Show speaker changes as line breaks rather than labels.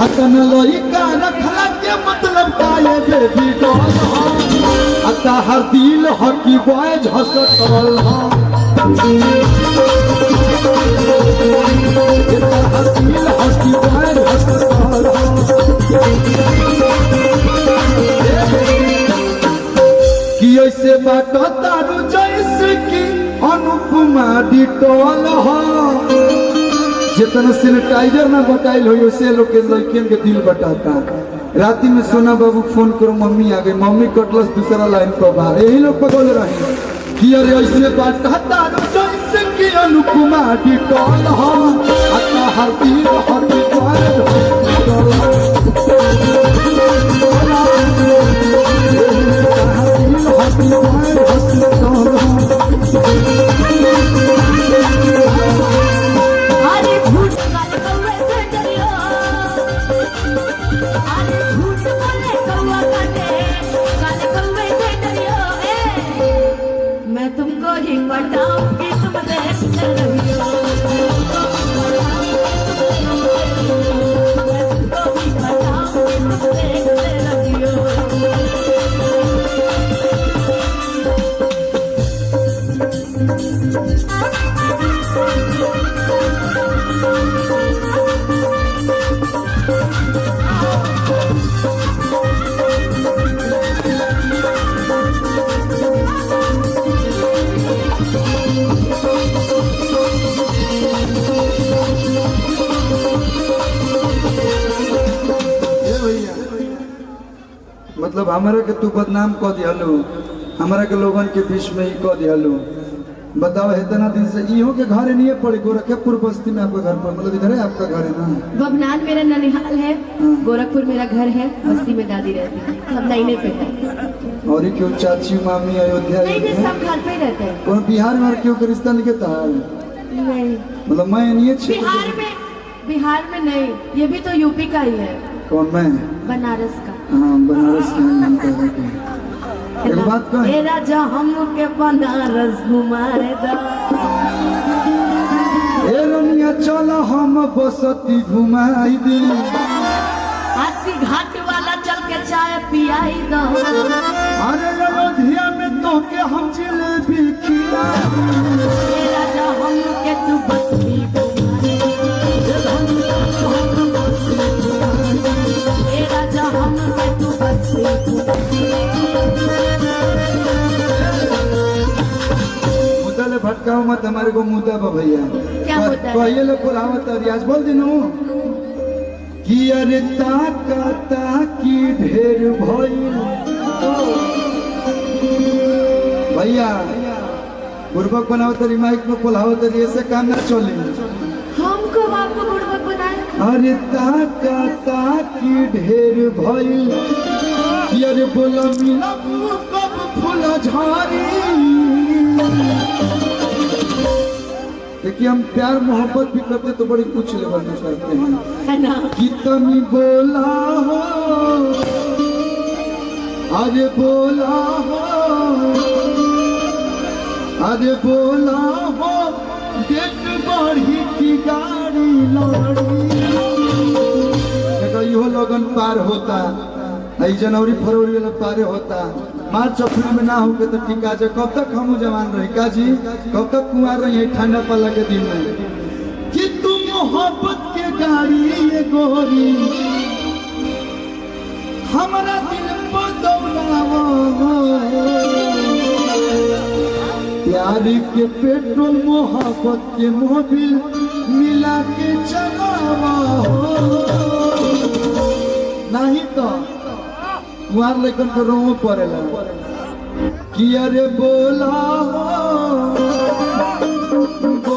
हसन लइका रखला के मतलब का ये बेबी डॉल अता हर दिल हकी बॉयज हसतल हर दिल हकी बॉयज हसतल कि ऐसे बात तारू जैसे कि अनुपमा डिटोल हो जितना सैनिटाइजर ना बटाइल हो उसे लोग के लड़कियन के दिल बटाता। राती में सोना बाबू फोन करो मम्मी आ गई, मम्मी कटलस दूसरा लाइन पर बाहर यही लोग पगल रहे कि अरे ऐसे बात तारू जैसे कि अनुपमा डिटोल हो अता हर दिल हकी बॉयज
मैं तुमको ही बताऊंगी तुम देख रही हो मैं तुमको ही बताऊंगी तुम देख रही हो
मतलब हमारा के तू बदनाम कह दियालू, हमारा के लोगन के बीच में ही कह दियालू। बताओ इतना दिन से इहो के घर नहीं पड़े गोरखपुर बस्ती में आपका घर पर मतलब इधर है आपका घर है ना?
बबनान मेरा ननिहाल है, गोरखपुर मेरा घर है, बस्ती में दादी रहती है, सब नईने पे है।
और क्यों चाची मामी अयोध्या
नहीं सब घर पे रहते हैं।
कौन बिहार में क्यों का रिश्ता नहीं कहता?
नहीं
मतलब मैं नहीं
बिहार में नहीं, ये भी तो यूपी का ही है।
कौन मैं?
बनारस का।
हाँ बनारस का। एक बात कह
ए राजा हम के बनारस घुमाए दा
ए रनिया चलो हम बसती घुमाई दी
हाथी घाट वाला चल के चाय पियाई दो
अरे अयोध्या में तो के हम जिलेबी खिला
ए राजा हम के तू बस्ती ए राजा हम के तू बस्ती
भटकाओ मत हमारे को मुद्दा भैया
क्या मुद्दा?
कहिए लोग बोलावत रियाज बोल दिनो कि अरे ताकी ढेर भइल भैया बुर्बक बनाओ तरी माइक में बोलाओ तरी ऐसे काम ना चले।
हमको आपको बुर्बक बनाए
अरे ताकी ढेर भइल कि अरे बोला मिला कब फूल झारी। देखिए हम प्यार मोहब्बत भी करते तो बड़ी कुछ लेवल में करते हैं कि तुम बोला हो अरे बोला हो अरे बोला हो देख बढ़ी की गाड़ी लड़ी देखो इहो लगन पार होता है जनवरी फरवरी वाला पारे होता मार्च अप्रैल में ना हो के तो ठीक है। कब तक हम जवान रही का जी कब तक कुआर रही है ठंडा पाला के दिन में कि तुम मोहब्बत के गाड़ी ये गोरी हमारा दिल पर दौड़ावा प्यार के पेट्रोल मोहब्बत के मोबिल मिला के चलावा नहीं तो कुआर लेकर के रो पड़ेला कि अरे बोला हो